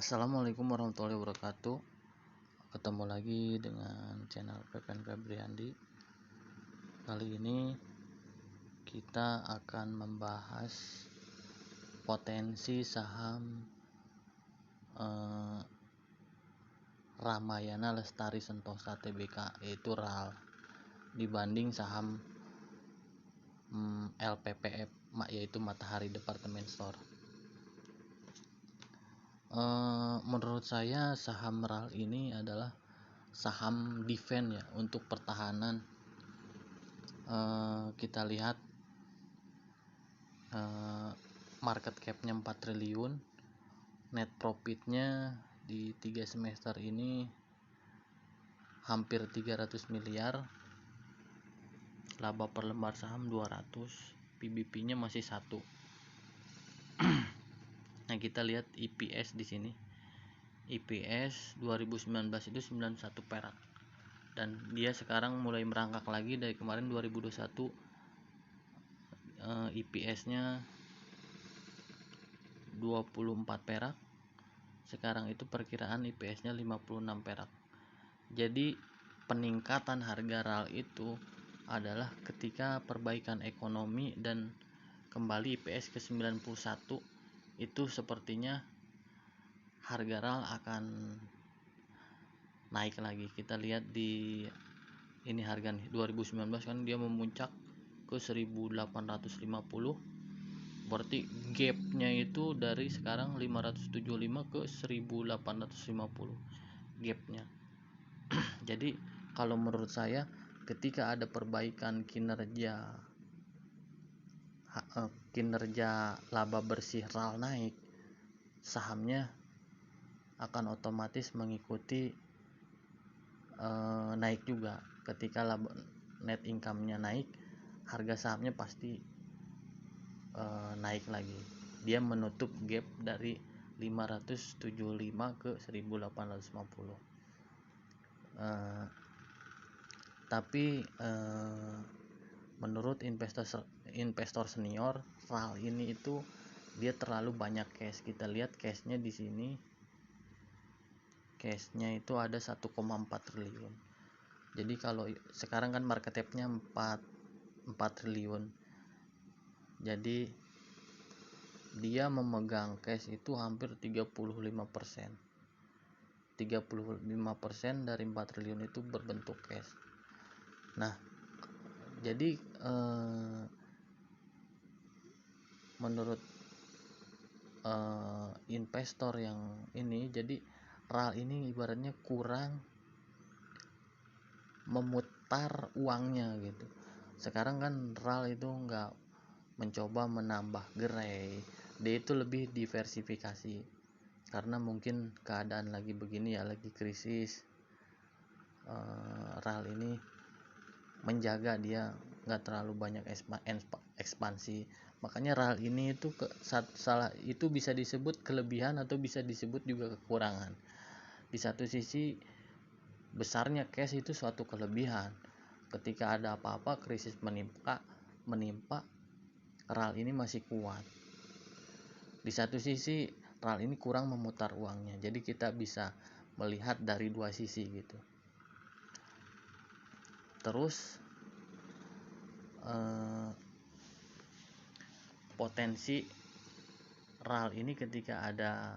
Assalamualaikum warahmatullahi wabarakatuh. Ketemu lagi dengan channel Pepen Febriandi. Kali ini kita akan membahas potensi saham Ramayana Lestari Sentosa Tbk, yaitu RAL, dibanding saham LPPF, yaitu Matahari Department Store. Menurut saya saham RAL ini adalah saham defense ya, untuk pertahanan. Kita lihat market capnya 4 triliun, net profitnya di 3 semester ini hampir 300 miliar, laba per lembar saham 200, PBP nya masih 1. Nah, kita lihat EPS di sini. EPS 2019 itu 91 perak. Dan dia sekarang mulai merangkak lagi dari kemarin 2021. EPS-nya 24 perak. Sekarang itu perkiraan EPS-nya 56 perak. Jadi peningkatan harga RAL itu adalah ketika perbaikan ekonomi dan kembali EPS ke 91, itu sepertinya harga RAL akan naik lagi. Kita lihat di ini harga nih, 2019 kan dia memuncak ke 1850, berarti gapnya itu dari sekarang 575 ke 1850 gapnya. Jadi kalau menurut saya ketika ada perbaikan kinerja laba bersih RAL naik, sahamnya akan otomatis mengikuti naik juga. Ketika laba net income-nya naik, harga sahamnya pasti naik lagi. Dia menutup gap dari 575 ke 1850. Tapi menurut investor senior, RAL ini itu dia terlalu banyak cash. Kita lihat cashnya di sini, cashnya itu ada 1,4 triliun. Jadi kalau sekarang kan market cap-nya 4 triliun. Jadi dia memegang cash itu hampir 35%. 35% dari 4 triliun itu berbentuk cash. Nah, jadi menurut investor yang ini, jadi RAL ini ibaratnya kurang memutar uangnya gitu. Sekarang kan RAL itu nggak mencoba menambah gerai, dia itu lebih diversifikasi karena mungkin keadaan lagi begini ya, lagi krisis. RAL ini menjaga dia nggak terlalu banyak ekspansi. Makanya RAL ini itu salah itu bisa disebut kelebihan atau bisa disebut juga kekurangan. Di satu sisi besarnya cash itu suatu kelebihan. Ketika ada apa-apa, krisis menimpa, RAL ini masih kuat. Di satu sisi RAL ini kurang memutar uangnya. Jadi kita bisa melihat dari dua sisi gitu. Terus potensi RAL ini ketika ada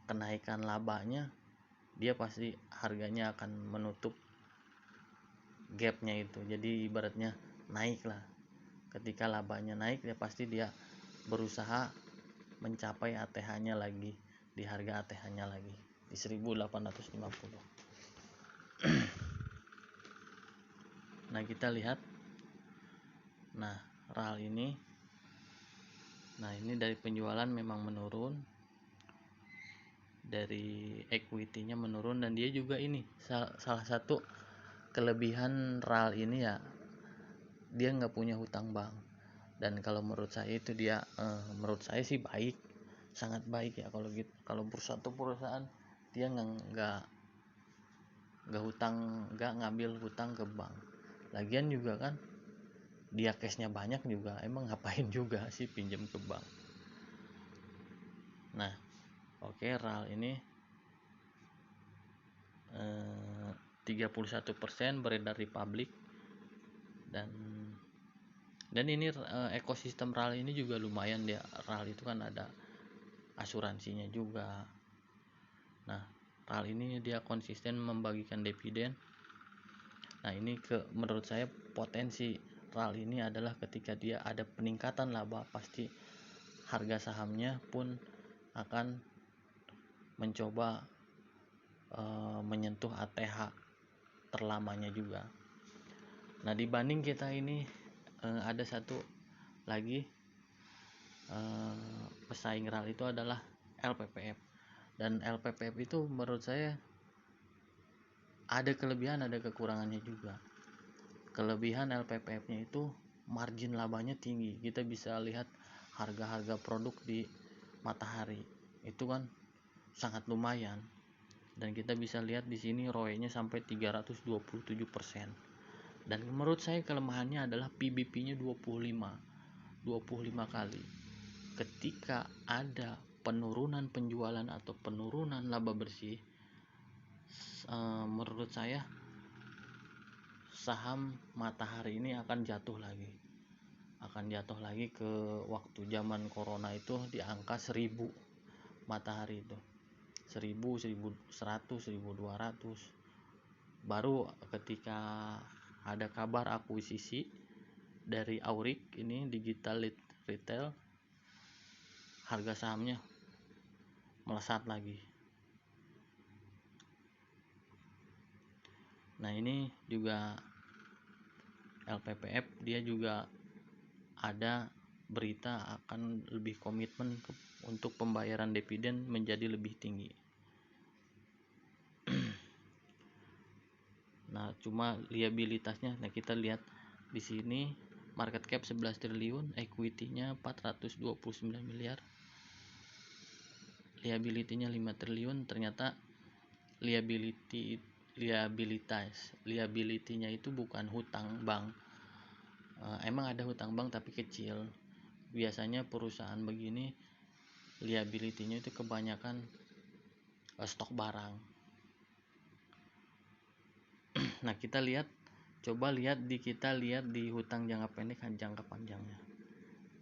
kenaikan labanya, dia pasti harganya akan menutup gapnya itu. Jadi ibaratnya naik lah. Ketika labanya naik, ya pasti dia berusaha mencapai ATH-nya lagi, di harga ATH-nya lagi di 1850. Nah, kita lihat. Nah, RAL ini, nah ini dari penjualan memang menurun, dari equity-nya menurun, dan dia juga ini salah satu kelebihan RAL ini ya, dia nggak punya hutang bank. Dan kalau menurut saya itu dia menurut saya sih baik, sangat baik ya. Kalau gitu, kalau perusahaan dia nggak ngambil hutang ke bank. Lagian juga kan dia cashnya banyak juga, emang ngapain juga sih pinjam ke bank. Nah, Oke, RAL ini 31% beredar di publik, dan ini ekosistem RAL ini juga lumayan dia. RAL itu kan ada asuransinya juga. Nah, RAL ini dia konsisten membagikan dividen. Nah, ini menurut saya potensi RAL ini adalah ketika dia ada peningkatan laba, pasti harga sahamnya pun akan mencoba menyentuh ATH terlamanya juga. Nah, dibanding kita ini ada satu lagi pesaing RAL itu adalah LPPF. Dan LPPF itu menurut saya ada kelebihan ada kekurangannya juga. Kelebihan LPPF-nya itu margin labanya tinggi. Kita bisa lihat harga-harga produk di Matahari itu kan sangat lumayan, dan kita bisa lihat di sini ROE-nya sampai 327%. Dan menurut saya kelemahannya adalah PBP-nya 25 kali. Ketika ada penurunan penjualan atau penurunan laba bersih, menurut saya saham Matahari ini akan jatuh lagi ke waktu zaman corona itu di angka 1000. Matahari itu 1000, 1100, 1200. Baru ketika ada kabar akuisisi dari Aurik ini digital retail, harga sahamnya melesat lagi. Nah, ini juga LPPF dia juga ada berita akan lebih komitmen untuk pembayaran dividen menjadi lebih tinggi. Nah, cuma liabilitasnya, nah kita lihat di sini market cap 11 triliun, equity-nya 429 miliar, liability-nya 5 triliun. Ternyata liability-nya itu bukan hutang bank. Emang ada hutang bank tapi kecil. Biasanya perusahaan begini liability-nya itu kebanyakan stok barang. Nah, coba lihat di hutang jangka pendek dan jangka panjangnya.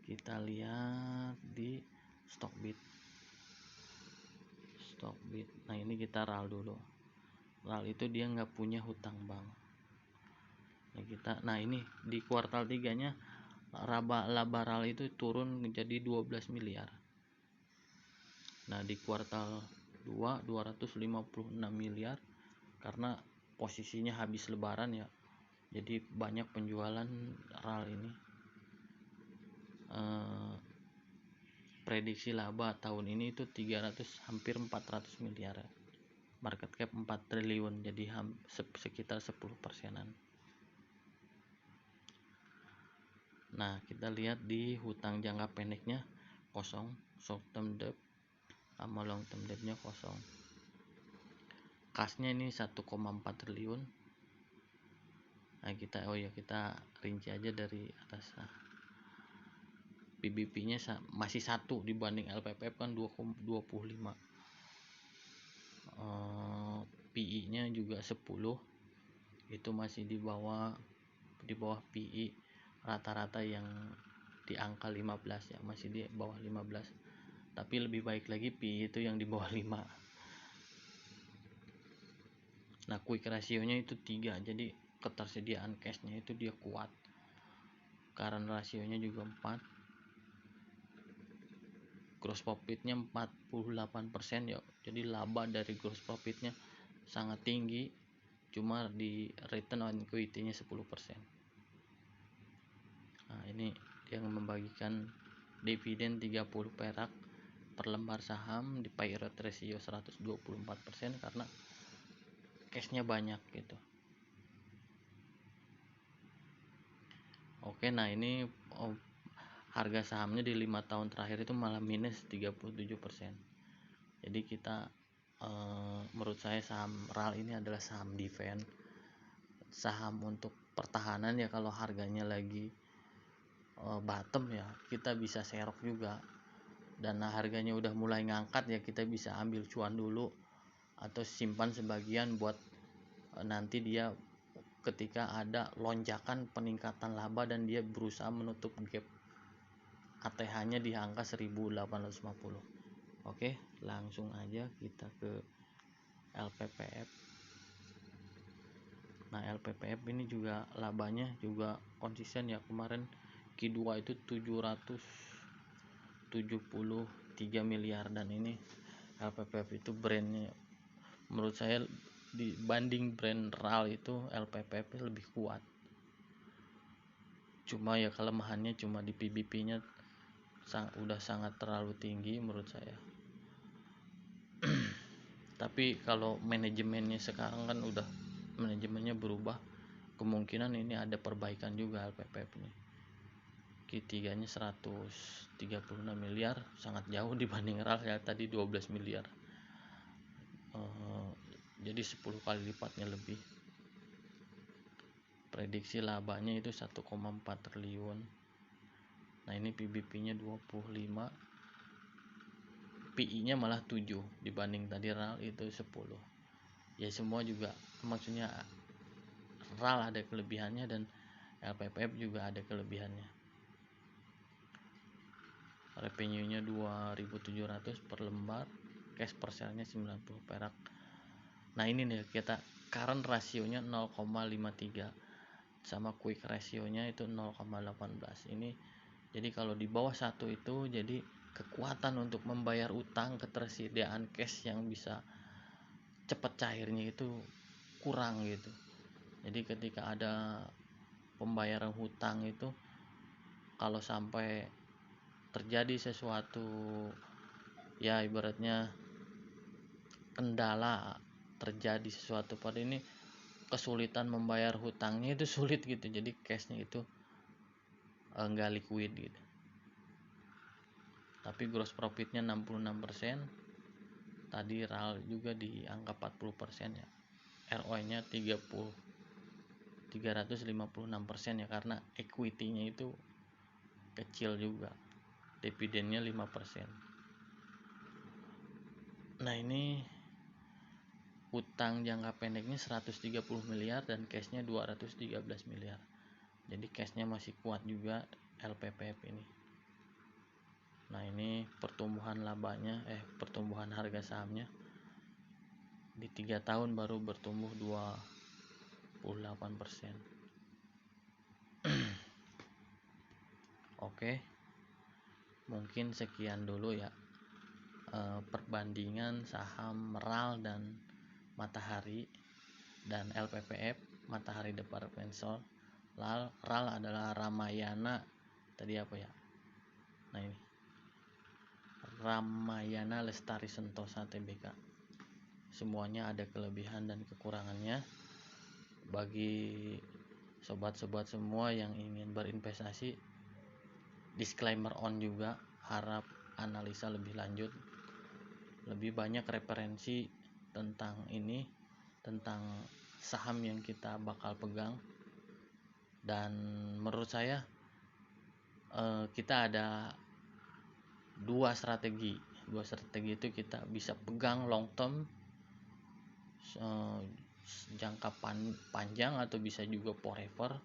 Kita lihat di Stockbit. Nah, ini kita RAL dulu. RAL itu dia nggak punya hutang bank. Nah, ini di kuartal 3-nya laba RAL itu turun menjadi 12 miliar. Nah, di kuartal 2 256 miliar karena posisinya habis lebaran ya. Jadi banyak penjualan RAL ini. Prediksi laba tahun ini itu 300 hampir 400 miliar ya. Market cap 4 triliun, jadi sekitar 10%-an. Nah, kita lihat di hutang jangka pendeknya kosong, short term debt sama long term debt-nya kosong. Kasnya ini 1,4 triliun. Nah, kita rinci aja dari atas. PBP-nya masih 1 dibanding LPPF kan 2,25. PE-nya juga 10. Itu masih di bawah PE rata-rata yang di angka 15 ya, masih di bawah 15. Tapi lebih baik lagi PE itu yang di bawah 5. Nah, quick ratio-nya itu 3, jadi ketersediaan cash-nya itu dia kuat. Current ratio-nya juga 4. Gross profit-nya 48% ya. Jadi laba dari gross profit-nya sangat tinggi, cuma di return on equity-nya 10%. Nah, ini yang membagikan dividen 30 perak per lembar saham di payout ratio 124% karena cashnya banyak gitu. Oke, nah ini harga sahamnya di 5 tahun terakhir itu malah minus 37%. Jadi kita menurut saya saham RAL ini adalah saham defense, saham untuk pertahanan ya. Kalau harganya lagi bottom ya kita bisa serok juga. dan harganya udah mulai ngangkat ya, kita bisa ambil cuan dulu atau simpan sebagian buat nanti dia ketika ada lonjakan peningkatan laba dan dia berusaha menutup gap ATH-nya di angka 1850. Oke, langsung aja kita ke LPPF. Nah, LPPF ini juga labanya juga konsisten ya, kemarin Q2 itu 773 miliar, dan ini LPPF itu brandnya menurut saya dibanding brand RAL itu LPPF lebih kuat. Cuma ya kelemahannya cuma di PBP-nya udah sangat terlalu tinggi menurut saya. Tapi kalau manajemennya sekarang kan udah manajemennya berubah, kemungkinan ini ada perbaikan juga LPPF ini. Q3 nya 136 miliar, sangat jauh dibanding RAL ya tadi 12 miliar. Jadi 10 kali lipatnya lebih. Prediksi labanya itu 1,4 triliun. Nah, ini PBP-nya 25, PI-nya malah 7 dibanding tadi RAL itu 10. Ya semua juga maksudnya RAL ada kelebihannya dan LPPF juga ada kelebihannya. Revenue-nya 2.700 per lembar, cash per share-nya 90 perak. Nah, ini nih kita current rasionya 0,53 sama quick ratio-nya itu 0,18. Ini jadi kalau di bawah 1 itu jadi kekuatan untuk membayar utang, ketersediaan cash yang bisa cepat cairnya itu kurang gitu. Jadi ketika ada pembayaran hutang itu, kalau sampai terjadi sesuatu ya ibaratnya kendala, terjadi sesuatu pada ini kesulitan membayar hutangnya itu sulit gitu, jadi cashnya itu enggak liquid gitu. Tapi gross profitnya 66%, tadi RAL juga di angka 40% ya, ROI nya 356% ya, karena equity-nya itu kecil juga, dividennya 5%. Nah, ini utang jangka pendeknya 130 miliar dan cashnya 213 miliar. Jadi cashnya masih kuat juga LPPF ini. Nah, ini pertumbuhan labanya pertumbuhan harga sahamnya di 3 tahun baru bertumbuh 28%. Oke, mungkin sekian dulu ya perbandingan saham RAL dan Matahari dan LPPF. Matahari Department Store, RAL adalah Ramayana tadi apa ya, nah ini Ramayana Lestari Sentosa Tbk. Semuanya ada kelebihan dan kekurangannya. Bagi sobat-sobat semua yang ingin berinvestasi, disclaimer on juga, harap analisa lebih lanjut, lebih banyak referensi tentang ini, tentang saham yang kita bakal pegang. Dan menurut saya kita ada dua strategi itu kita bisa pegang long term, jangka panjang, atau bisa juga forever.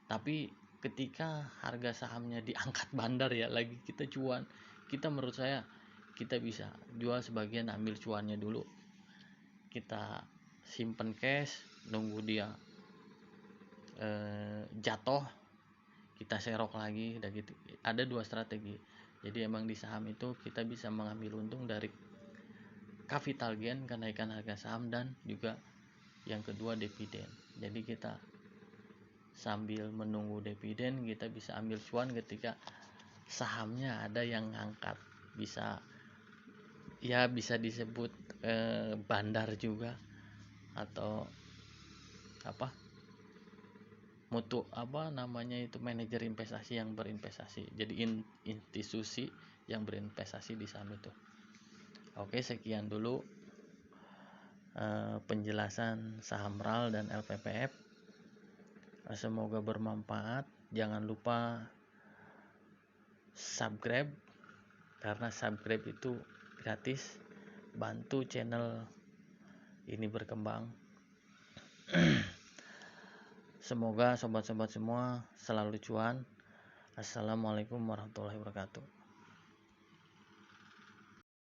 Tapi ketika harga sahamnya diangkat bandar ya, lagi kita cuan, kita menurut saya kita bisa jual sebagian, ambil cuannya dulu, kita simpen cash, nunggu dia jatuh, kita serok lagi. Udah gitu, ada dua strategi. Jadi emang di saham itu kita bisa mengambil untung dari capital gain, kenaikan harga saham, dan juga yang kedua dividen. Jadi kita sambil menunggu dividen kita bisa ambil cuan ketika sahamnya ada yang ngangkat, bisa disebut bandar juga, atau mutu itu manajer investasi yang berinvestasi, jadi institusi yang berinvestasi di saham itu. Oke, sekian dulu penjelasan saham RAL dan LPPF. Semoga bermanfaat. Jangan lupa subscribe, karena subscribe itu gratis, bantu channel ini berkembang. Semoga sobat-sobat semua selalu cuan. Assalamualaikum warahmatullahi wabarakatuh.